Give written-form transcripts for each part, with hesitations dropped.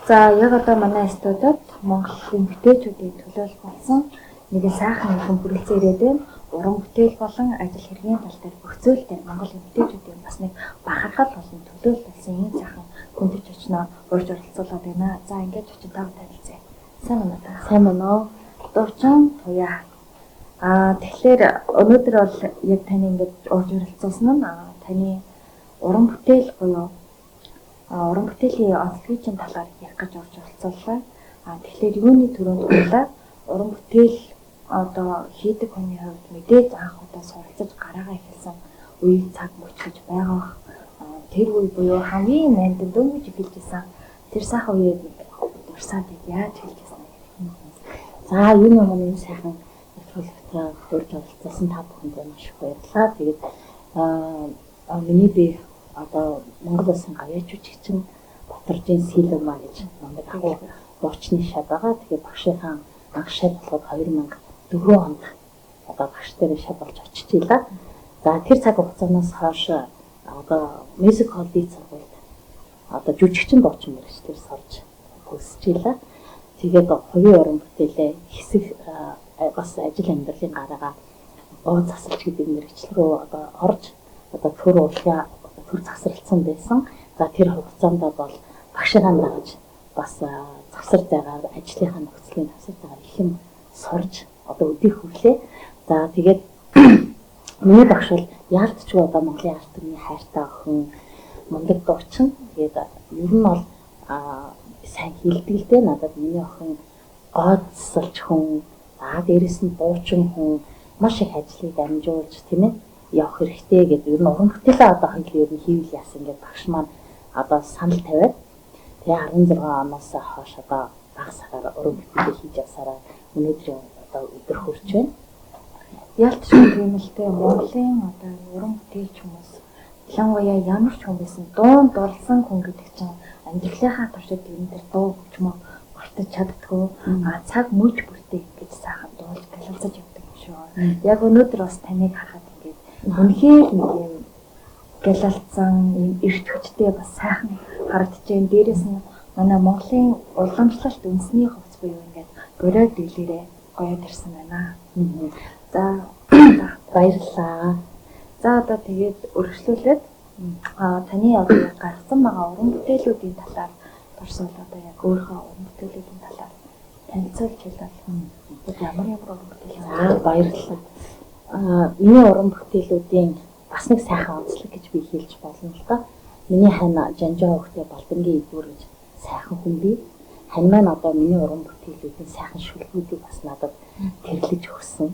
За яг одоо манай студид Монголын эмэгтэйчүүдийн төлөөлөл болсон нэгэн сайхан нэгэн бүрэлдэхүүн ирээд байна. Уран бүтээл болон ажил хэргийн тал дээр бүх зүйлээр Монгол эмэгтэйчүүдийн бас нэг бахархал болон төлөөлөл болсон ийм сайхан хүндэт очноо урьж оролцуулаад байна. За ингэж очин тав танилцъя. Сайн байна уу? Сайн байна уу? Дуучин туяа. Тэгэхээр өнөөдөр бол яг таны ингэж урьж оролцуулсан нь таны уран бүтээл буюу уран бүтээлийн онцлогийн талаар ярих гэж орж оролцууллаа. Тэгэхээр юуны төрөнд хуулаад уран бүтээл одоо хийдэг хүний хувьд мэдээж анх удаа суралцаж гараагаа эхэлсэн үе цаг мөч гэж байгаа. Тэр үе буюу хамгийн нандин дөнгөж эхэлжсэн тэр сайхан үеэд дурсаад яаж хэлжсэн юм. За юу юм сайхан нэвтрүүлэгтээ хурж оролцуулсан та бүхэнд маш их баярлалаа. Тэгээд миний би одоо Монгол Улсын гавьяачууч чинь Батаржийн Сэлмаа гэж намайг агуу дуучны шат байгаа. Тэгээ багшийнхаа анх шат болоход 2004 онд одоо багш дээр шат болж очиж илаа. За тэр цаг хугацаанаас хойш одоо мьюзик холлын сургуульд одоо жүжигчин дуучин мэргэжлэр сурж төгсөж илаа. Тэгээд хувийн уран бүтээлээ хэсэг бас ажил амьдралын гараагаа оо засалж гэдэг мэргэжил рүү одоо орж одоо төр урлагаа төр засралцсан байсан. За тэр хугацаанд бол багшигаа дагаж бас завсар зайгаар ажлынхаа нөхцөлийн завсар зайгаар их юм сурж одоо өдий хүрлээ. За тэгээд миний багш бол яалтчгүй одоо Монголын арт түмний хайртай охин мундаг дуучин. Тэгээд ер нь бол сайн хилдэгтэй надад миний охин оодсолч хүн дээрэс нь дуучин хүн маш их ажлыг амжуулж тийм ээ явах хэрэгтэй гэдэг ер нь уран бүтээлээ одоо хангал ер нь хийвэл яасан гэдэг багш маань одоо санал тавиад тэгээ 16 оноос хойш одоо багсаар уран бүтээлээ хийж явсараа өнөөдрийн одоо өдөр хүрч байна. Ялтчгүй тийм л дээ Монголын одоо уран бүтээлч хүмүүс ялангуяа ямар ч хүн байсан дунд дурлсан хүн гэдэг чинь амьдралынхаа туршид энэ төр дуу хөгжмөө мартаж чаддгүй цаг мөж бүртээ гэж сайхан дуулж галзаж явдаг юм шүү. Яг өнөөдөр бас таныг харахад ингээд үнэхээр нэг юм галалцсан юм эрт хүчтэй бас сайхан харагдаж байна. Дээрээс нь манай Монголын уламжлалт үндэсний хувьд буюу ингээд өрөөд дийлэрээ гоёд ирсэн байна. За баярлалаа. За одоо тэгээд өргөжлүүлээд таны одоо гаргасан байгаа уран бүтээлүүдийн талаар дурсвал одоо яг өөрийнхөө уран бүтээлүүдийн талаар танилцуулж хэлвэл ямар уран бүтээл баярлалаа. Миний уран бүтээлүүдийн бас нэг сайхан онцлог гэж би хэлж болно л да. Миний хань Жанжаа хөхтэй Балдангийн эдгүүр гэж сайхан хүн би. Хань маань одоо миний уран бүтээлүүдийн сайхан шүлгүүдийг бас надад тэрлэж өгсөн.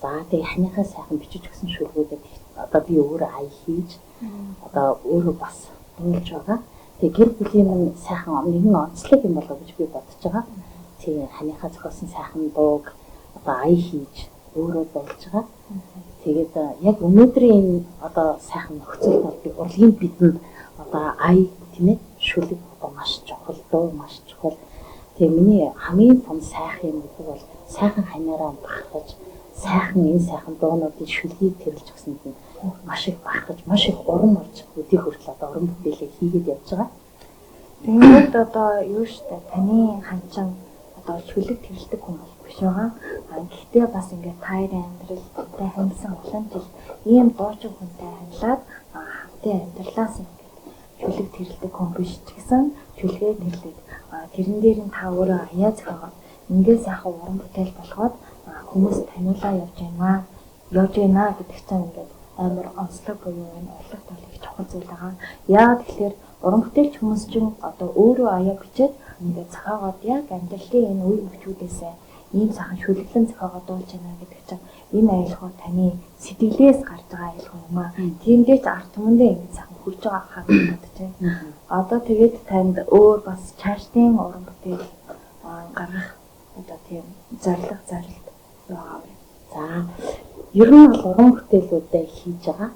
За тэгээ ханыхаа сайхан бичиж өгсөн шүлгүүдэд одоо би өөрөө ая хийж одоо өөрөө бас дуулж байгаа. Тэгээ гэр бүлийн минь сайхан нэгэн онцлог юм болоо гэж би бодож байгаа. Тэгээ ханыхаа зохиосон сайхан дууг одоо ая хийж өөрөө дуулж байгаа. Тэгээд яг өнөөдрийн одоо сайхан нөхцөл байдал урлагийн бидэнд одоо ая тийм ээ шүлэг одоо маш чухал дуу маш чухал. Тэгээ миний хамгийн том сайхан юм гэдэг бол сайхан ханаараа бахархаж сайхан энэ сайхан дуунуудын шүлгийг тэрлж өгсөнд нь маш их бахархаж маш их урам орж өдий хүртэл одоо уран бүтээлээ хийгээд явж байгаа. Тэгээд одоо юу штэ таны ханчин одоо шүлэг тэрлдэг хүн биш байгаа. Гэхдээ бас ингээд тайрын амьдралтай хамсан улаанчил ийм дуучин хүнтэй хамлаад хамтын амьдралаас ингээд шүлэг тэрлдэг хүн биш ч гэсэн шүлгээ тэрлэг. Тэрэн дээр нь та өөрөө аяа зохиогоод ингээд сайхан уран бүтээл болгоод хүмүүс таниулаа явж байна гэдэг чинь ингээд амар онцлог буюу энэ урлаг тал их чухал зүйл байгаа. Яа тэгэхээр уран бүтээлч хүмүүс чинь одоо өөрөө аяа бичээд ингээд зохиогоод яг амьдралын энэ үе мөчүүдээс ийм сайхан шүлэглэн зохиогоод дуулж байна гэдэг чинь энэ аялал таны сэтгэлээс гарч байгаа аялал юм аа. Тиймдээ ч арт түмэндээ ингээд сайхан хүрч байгаа хаа гэж бодож байна. Одоо тэгээд танд өөр бас чаашдын уран бүтээл гаргах одоо тийм зарлалт байгаа. За ер нь бол уран бүтээлүүдээ хийж байгаа.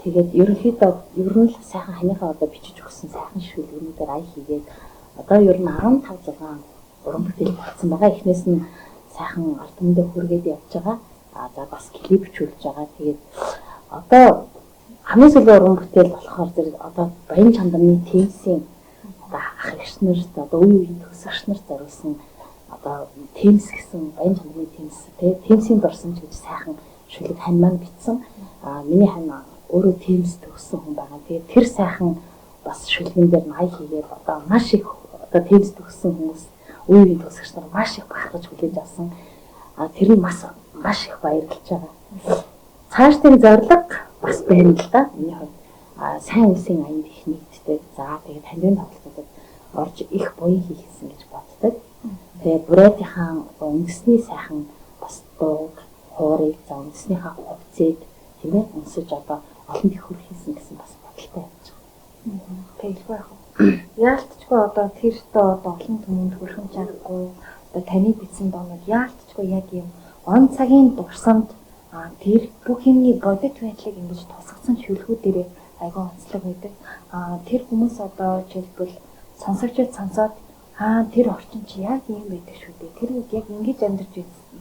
Тэгээд ерөнхийдөө ер нь л сайхан ханыхаа одоо бичиж өгсөн сайхан шүлгүүнүүдээр ая хийгээд одоо ер нь 15 6 уран бүтээл болсон байгаа. Эхнээс нь сайхан арт түмэндээ хүргээд явж байгаа. За бас клип бичүүлж байгаа. Тэгээд одоо хамгийн сүүлийн уран бүтээл болохоор зэрэг одоо Баян Чандамны Тэнсийн одоо ах эгч нарт одоо үе үеийн төгсөгч нарт зориулсан одоо Тэмс гэсэн баян чанарын Тэмс Тэмсийн дурсамж гэж сайхан шүлэг хань маань бичсэн. Миний хань өөрөө Тэмс төгссөн хүн байгаа. Тэгээд тэр сайхан бас шүлгэн дээр май хийгээд одоо маш их одоо Тэмс төгссөн хүмүүс үе үеийн төгсөгч нар маш их бахархаж хүлээж авсан. Тэр нь маш их баярлж байгаа. Цаашдын зорилго бас байна л да. Миний хувьд сайн үсгийн аянд их нэгддэг. За тэгээд таньдын тоглолтуудад орж их буян хийх гэсэн гэж боддог. Тэгээд бүрээдийнхэн үндэсний сайхан бас дууг, хуурыг, за үндэснийхээ хувцсыг тийм ээ өнсөж одоо олон их хүрхийсэн гэсэн бас бодолтой байж байгаа. Тэгэлгүй яах вэ? Яалтчгүй одоо тэртээ одоо олон түмэнд хүрхэн чарахгүй одоо таны бичсэн доонод яалтчгүй яг юм он цагийн дурсамд тэр бүх юмний бодит байдлыг ингэж тусгацсан шүлгүүдээрээ айгүй онцлог байдаг. Тэр хүмүүс одоо жишээлбэл сонсогчд сонсоод тэр орчин чи яг юм байдаг шүү дээ. Тэр үед яг ингэж амьдарч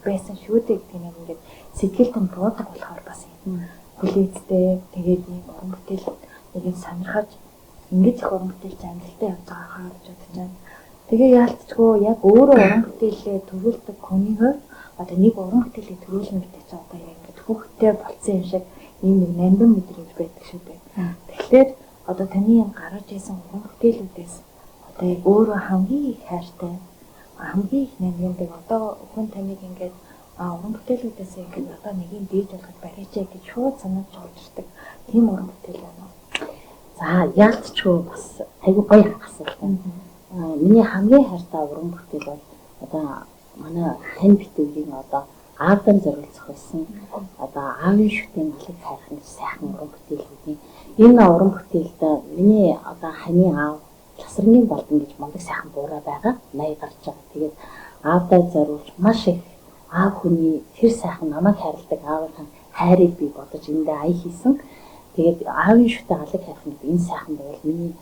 байсан шүү дээ гэдэг нь ингээд сэтгэлд нь буудаг болохоор бас юм. Хүлээцтэй тэгээд ийм уран бүтээл нэг сонирхож ингэж их уран бүтээлч амжилттай явж байгаа харж бодож байна. Тэгээ яалтчгүй яг өөрөө уран бүтээлээ төрүүлдэг хүний хувьд одоо нэг уран бүтээлийг төрүүлнэ гэдэг чинь одоо яг ингэж хүүхдтэй болцсон юм шиг ийм нэг нандин мэдрэмж байдаг шүү дээ. Тэгэхээр одоо таны юм гаргаж ирсэн уран бүтээлүүдээс одоо яг өөрөө хамгийн их хайртай хамгийн их нандиндаг одоо хүн таныг ингэж уран бүтээлүүдээс ингэж одоо нэг юм дээж болгож барьжээ гэж шууд санаж оржирдаг тийм уран бүтээл байна. За яалтчгүй бас айгүй гоё асуулт. Миний хамгийн хайртай уран бүтээл бол одоо манай тань битүүгийн одоо аавдан зориулцах байсан. Одоо аавын шүтэн алиг хайх нэг сайхан уран бүтээлүүдийн энэ уран бүтээлд миний одоо ханы аав Ласрын Балдан гэж мундаг сайхан буураа байгаа. 80 гарч байгаа. Тэгээд аавдаа зориулж маш их аав хүний тэр сайхан намайг хайрладаг аавынхаа хайрыг би бодож эндээ ая хийсэн. Тэгээд аавын шүтэн алиг хайх гэдэг энэ сайхан бол миний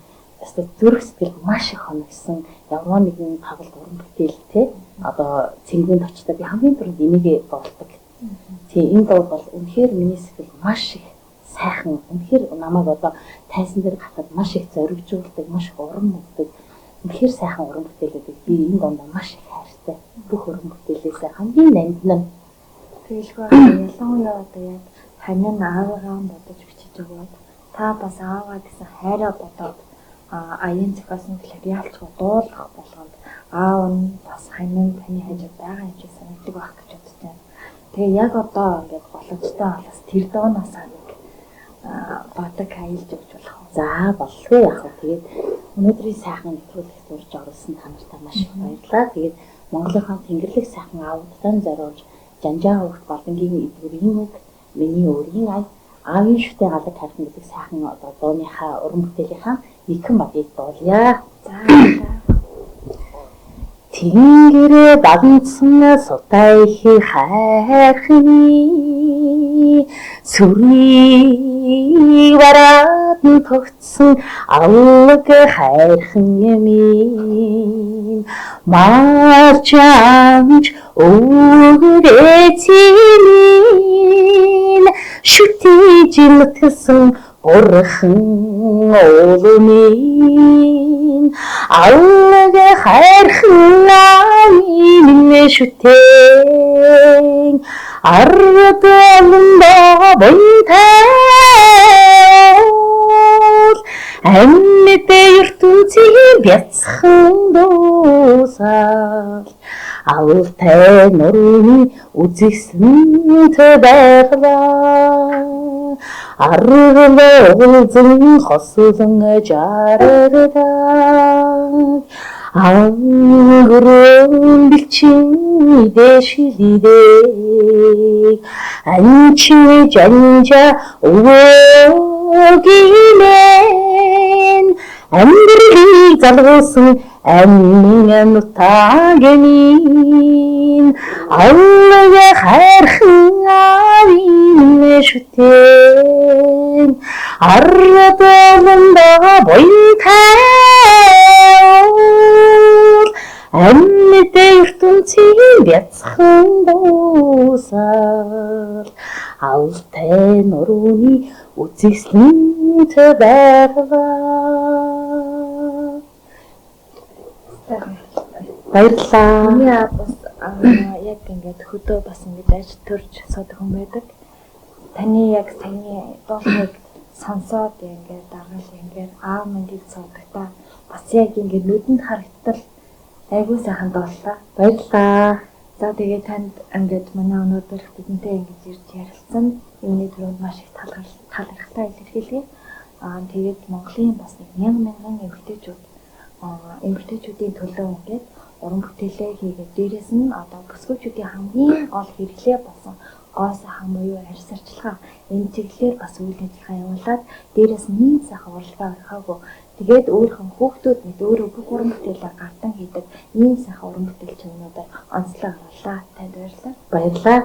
өстө зүрх сэтгэл маш их хоногсон. Ямар нэгэн тоглолт уран бүтээл те одоо цэнгүүнд очтой би хамгийн түрүүнд энийг болдог. Тийм энэ дуу бол үнэхээр миний сэтгэл маш их сайхан үнэхээр намайг одоо тайсан дээр хатад маш их зоригжуулдаг, маш их уран мөгдөг. Үнэхээр сайхан уран бүтээлүүдийг би энэ дондоо маш их хайртай. Бүх уран бүтээлээс хамгийн нандин. Тэгэлгүй ялангуяа одоо яг ханин аавыгаа бодож бичиж өгөөд та бас ааваа гэсэн хайраа бодоод аян зохиосон гэхээр яалчгүй дуулах болгонд аав нь бас ханин таны хажууд байгаа юм шиг санагддаг байх гэж бодож байна. Тэгээ яг одоо ингээд боломжтой болоос тэр доонаас нэг бодог аялж өгч болох уу? За болгүй яах вэ? Тэгээд өнөөдрийн сайхан нэвтрүүлэгт урьж оруулсан та нартай маш их баярлалаа. Тэгээд Монголынхаа Тэнгэрлэг сайхан аавдтан зориулж Жанжаа хөвгт Балангийн эдгүүрийн үг миний өөрийн ай аавын шүтэн алаг хайх гэдэг сайхан одоо дууныхаа уран бүтээлийнхаа нэгэн багийг дуулъя. За. Тэнгэрээ дагнсан сутай их хайрхны сүрий бараад тогтсон алаг хайрхан юм марчамж өгөөцийн шүтий жилтсэн бурхан уулын алаг хайрхан амин шүтэн ард олондоо бойтай амьд ертөнцийн бяцхан дуусал алтай нурны үзэсгэлэнт байглаа аргалзан хослон жаргадаа ангөрөн билчин дэшилдэг анчи жанжа өгөөгийнэн амьдралыг залгуусан амин нутагнин аллаг хайрхан авин шүтэн ард олондоо бойтай амьд ертөнцийн бяцхан дуусал алтай нурууны үзэсгэлэнт байглаа. Баярлалаа. Миний бас яг ингээд хөдөө бас ингээд ажил төрж суудаг хүн байдаг. Таны яг саяны дуулыг сонсоод ингээд дараал ингээд аав мэндийг суудагтаа бас яг ингээд нүдэнд харагдтал айгүй сайхан дууллаа. Баярлалаа. За тэгээ танд ингээд манай өнөөдөр бидэнтэй ингэж ирж ярилцсан юмны төрөнд маш их талархалтай илэрхийлье. Тэгээд Монголын бас нэг мянган эмэгтэйчүүдийн төлөө ингээд уран бүтээлээ хийгээд дээрэс нь одоо бүсгүйчүүдийн хамгийн гол хэрэглээ болсон гоо сайхан буюу арьс арчилгаа энэ чиглэлээр бас үйл ажиллагаа явуулаад дээрэс нь нэг сайхан урлагаа орхиогүй тэгээд өөрийнхөө хүүхдүүд мэд өөрөө бүх уран бүтээлээ гардан хийдэг ийм сайхан уран бүтээл чимнүүдээр онцлог оруулаа. Танд баярлалаа. Баярлалаа.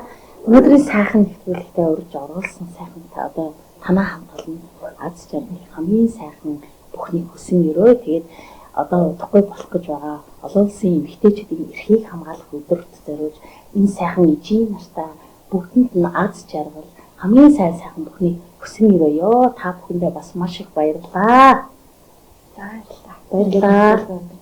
Өнөөдрийн сайхан нэвтрүүлэгтээ урьж оруулсан сайхан та одоо танаа хамт олон аз жаргал хамгийн сайхан бүхний хүсэн өрөө тэгээд одоо удахгүй болох гэж байгаа олон улсын эмэгтэйчүүдийн эрхийг хамгаалах өдөрт зориулж энэ сайхан ижийн нартай бүгдэнд нь аз жаргал хамгийн сайхан бүхний хүсэн өрөөё. Та бүхэндээ бас маш их баярлалаа. За баярлалаа. Баярлалаа.